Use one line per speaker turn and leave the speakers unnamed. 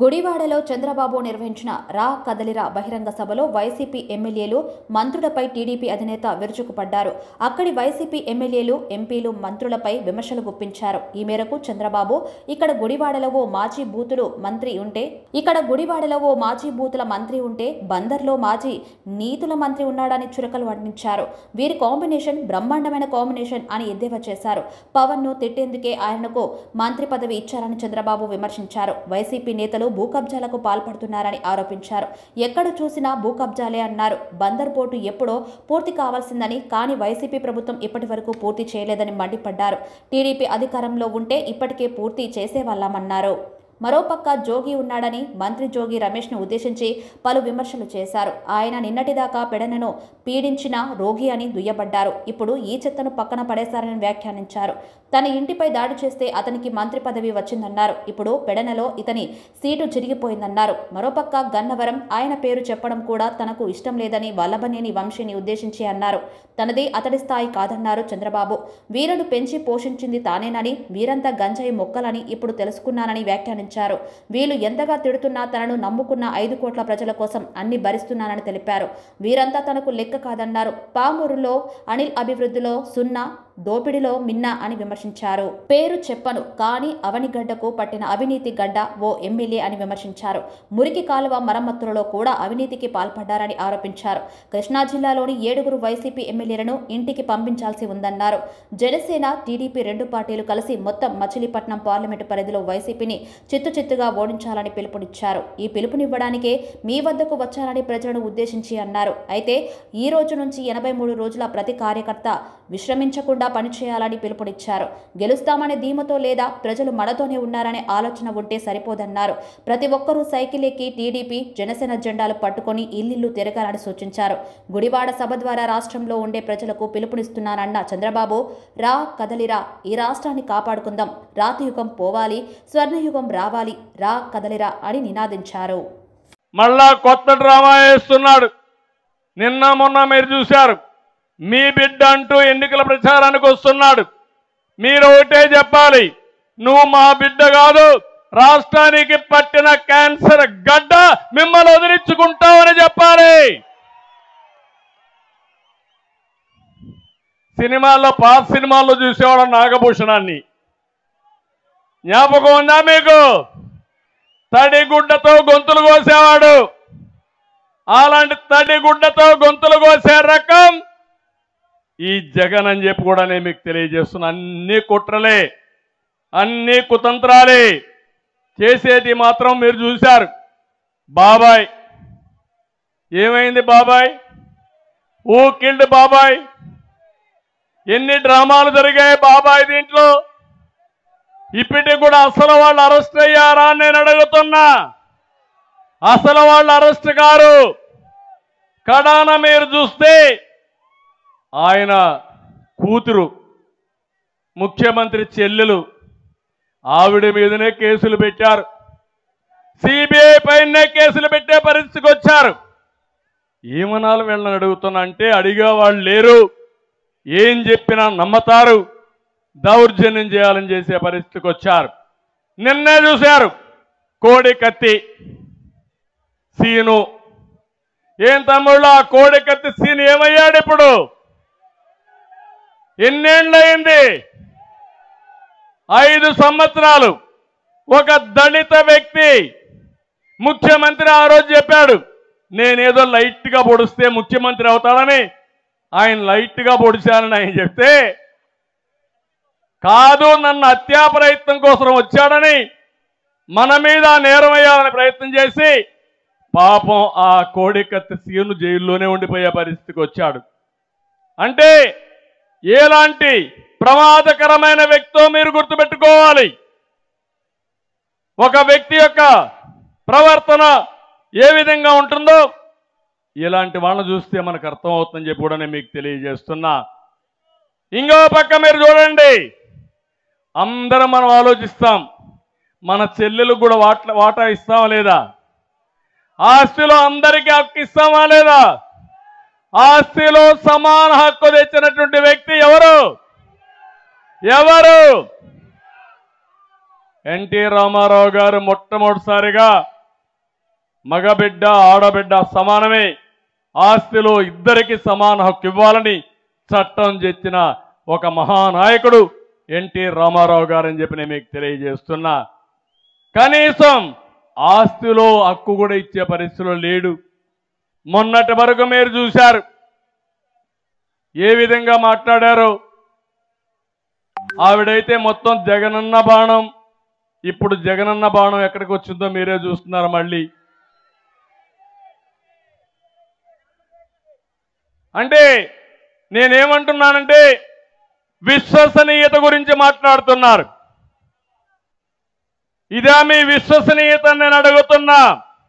గుడివాడలో చంద్రబాబు నిర్వహించిన రా కదలిరా బహిరంగ సభలో వైసీపీ ఎమ్మెల్యేలు మంత్రులపై టీడీపీ అధినేత విరుచుకుపడ్డారు. అక్కడి వైసీపీ ఎమ్మెల్యేలు, ఎంపీలు మంత్రులపై విమర్శలు గుప్పించారు. ఈ మేరకు చంద్రబాబు ఇక్కడ గుడివాడలో ఓ మాజీ బూతుల మంత్రి ఉంటే బందర్లో మాజీ నీతుల మంత్రి ఉన్నాడని చురకలు అంటించారు. వీరి కాంబినేషన్ బ్రహ్మాండమైన కాంబినేషన్ అని ఎద్దేవా చేశారు. పవన్ ను తిట్టేందుకే ఆయనకు మంత్రి పదవి ఇచ్చారని చంద్రబాబు విమర్శించారు. వైసీపీ నేతలు భూ కబ్జాలకు పాల్పడుతున్నారని ఆరోపించారు. ఎక్కడ చూసినా భూ కబ్జాలే అన్నారు. బందర్ పోర్టు ఎప్పుడో పూర్తి కావాల్సిందని, కానీ వైసీపీ ప్రభుత్వం ఇప్పటి వరకు పూర్తి చేయలేదని మండిపడ్డారు. టీడీపీ అధికారంలో ఉంటే ఇప్పటికే పూర్తి చేసేవాళ్లమన్నారు. మరోపక్క జోగి ఉన్నాడని మంత్రి జోగి రమేష్ను ఉద్దేశించి పలు విమర్శలు చేశారు. ఆయన నిన్నటిదాకా పెడనను పీడించిన రోగి అని దుయ్యబడ్డారు. ఇప్పుడు ఈ చెత్తను పక్కన పడేశారని వ్యాఖ్యానించారు. తన ఇంటిపై దాడి చేస్తే అతనికి మంత్రి పదవి వచ్చిందన్నారు. ఇప్పుడు పెడనలో ఇతని సీటు చిరిగిపోయిందన్నారు. మరోపక్క గన్నవరం ఆయన పేరు చెప్పడం కూడా తనకు ఇష్టం లేదని వల్లభనేని వంశీని ఉద్దేశించి అన్నారు. తనది అతడి స్థాయి కాదన్నారు చంద్రబాబు. వీరను పెంచి పోషించింది తానేనని, వీరంతా గంజాయి మొక్కలని ఇప్పుడు తెలుసుకున్నానని వ్యాఖ్యానించారు. వీళ్ళు ఎంతగా తిడుతున్నా తనను నమ్ముకున్న 5 కోట్ల ప్రజల కోసం అన్ని భరిస్తున్నానని తెలిపారు. వీరంతా తనకు లెక్క కాదన్నారు. పామూరులో అనిల్ అభివృద్ధిలో 0, దోపిడిలో మిన్నా అని విమర్శించారు. పేరు చెప్పను కానీ అవనిగడ్డకు పట్టిన అవినీతి గడ్డ ఓ ఎమ్మెల్యే అని విమర్శించారు. మురికి కాలువ మరమ్మతులలో కూడా అవినీతికి పాల్పడ్డారని ఆరోపించారు. కృష్ణా జిల్లాలోని 7 వైసీపీ ఎమ్మెల్యేలను ఇంటికి పంపించాల్సి ఉందన్నారు. జనసేన, టీడీపీ 2 పార్టీలు కలిసి మొత్తం మచిలీపట్నం పార్లమెంటు పరిధిలో వైసీపీని చిత్తుగా ఓడించాలని పిలుపునిచ్చారు. ఈ పిలుపునివ్వడానికే మీ వద్దకు వచ్చారని ప్రజలను ఉద్దేశించి అన్నారు. అయితే ఈ రోజు నుంచి 83 రోజుల ప్రతి కార్యకర్త విశ్రమించకుండా పనిచేయాలని పిలుపునిచ్చారు. గెలుస్తామనే ధీమతో లేదా ప్రజలు మనతోనే ఉన్నారనే ఆలోచన ఉంటే సరిపోదన్నారు. ప్రతి ఒక్కరూ సైకిల్ ఎక్కి టీడీపీ, జనసేన జెండాలు పట్టుకొని ఇల్లిల్లు తిరగాలని సూచించారు. గుడివాడ సభ ద్వారా రాష్ట్రంలో ఉండే ప్రజలకు పిలుపునిస్తున్నారన్న చంద్రబాబు, రా కదలిరా, ఈ రాష్ట్రాన్ని కాపాడుకుందాం, రాతియుగం పోవాలి, స్వర్ణయుగం రావాలి, రా కదలిరా అని నినాదించారు.
మళ్ళా కొత్త డ్రామా వేస్తున్నాడు. నిన్న మొన్న మీరు చూశారు. మీ బిడ్డ అంటూ ఎన్నికల ప్రచారానికి వస్తున్నాడు. మీరు ఒకటే చెప్పాలి, నువ్వు మా బిడ్డ కాదు, రాష్ట్రానికి పట్టిన క్యాన్సర్ గడ్డ, మిమ్మల్ని వదిలించుకుంటామని చెప్పాలి. పాత సినిమాల్లో చూసేవాడు నాగభూషణాన్ని, జ్ఞాపకం ఉందా మీకు? తడిగుడ్డతో గొంతులు కోసేవాడు. అలాంటి తడిగుడ్డతో గొంతులు కోసే రకం ఈ జగన్ అని చెప్పి కూడా నేను మీకు తెలియజేస్తున్నా. అన్ని కుట్రలే, అన్ని కుతంత్రాలే, చేసేది మాత్రం మీరు చూశారు. బాబాయ్ ఏమైంది? బాబాయ్ ఊ కిల్డ్ బాబాయ్. ఎన్ని డ్రామాలు జరిగాయి బాబాయ్ దీంట్లో. ఇప్పటికి కూడా అసలు వాళ్ళు అరెస్ట్ అయ్యారా అని నేను అడుగుతున్నా. అసలు వాళ్ళు అరెస్ట్ కారు. కడాన మీరు చూస్తే ఆయన కూతురు, ముఖ్యమంత్రి చెల్లెలు, ఆవిడ మీదనే కేసులు పెట్టారు. సిబిఐ పైనే కేసులు పెట్టే పరిస్థితికి వచ్చారు. ఏమనాలి వీళ్ళని అడుగుతున్నా అంటే, అడిగేవాళ్ళు లేరు, ఏం చెప్పినా నమ్మతారు, దౌర్జన్యం చేయాలని చేసే పరిస్థితికి వచ్చారు. నిన్నే చూశారు కోడి కత్తి సీను. ఏం తమ్ముళ్ళు, ఆ కోడి కత్తి సీను ఏమయ్యాడు? ఇప్పుడు ఎన్నేళ్ళయింది? 5 సంవత్సరాలు. ఒక దళిత వ్యక్తి ముఖ్యమంత్రి ఆ రోజు చెప్పాడు, నేనేదో లైట్గా పొడిస్తే ముఖ్యమంత్రి అవుతాడని. ఆయన లైట్గా పొడిచానని ఆయన చెప్తే, కాదు నన్ను హత్యా ప్రయత్నం కోసం వచ్చాడని మన మీద నేరం వేయాలని ప్రయత్నం చేసి పాపం ఆ కోడికత్తి సీను జైల్లోనే ఉండిపోయే పరిస్థితికి వచ్చాడు. అంటే ఎలాంటి ప్రమాదకరమైన వ్యక్తో మీరు గుర్తుపెట్టుకోవాలి. ఒక వ్యక్తి యొక్క ప్రవర్తన ఏ విధంగా ఉంటుందో ఇలాంటి వాళ్ళని చూస్తే మనకు అర్థమవుతుందని చెప్పి కూడా నేను మీకు తెలియజేస్తున్నా. ఇంకో పక్క మీరు చూడండి, అందరం మనం ఆలోచిస్తాం, మన చెల్లెలకు కూడా వాటా ఇస్తామా లేదా? ఆస్తిలో అందరికీ హక్కు ఇస్తామా లేదా? ఆస్తిలో సమాన హక్కు తెచ్చినటువంటి వ్యక్తి ఎవరు? ఎన్టీ రామారావు గారు మొట్టమొదటిసారిగా మగబిడ్డ ఆడబిడ్డ సమానమే, ఆస్తిలో ఇద్దరికి సమాన హక్కు ఇవ్వాలని చట్టం తెచ్చిన ఒక మహానాయకుడు ఎన్టీ రామారావు గారని చెప్పి నేను మీకు తెలియజేస్తున్నా. కనీసం ఆస్తిలో హక్కు కూడా ఇచ్చే పరిస్థితిలో లేడు. మొన్నటి వరకు మీరు చూశారు ఏ విధంగా మాట్లాడారో. ఆవిడైతే మొత్తం జగనన్న బాణం, ఇప్పుడు జగనన్న బాణం ఎక్కడికి వచ్చిందో మీరే చూస్తున్నారు. మళ్ళీ అంటే నేనేమంటున్నానంటే విశ్వసనీయత గురించి మాట్లాడుతున్నారు. ఇదే మీ విశ్వసనీయత నేను అడుగుతున్నా.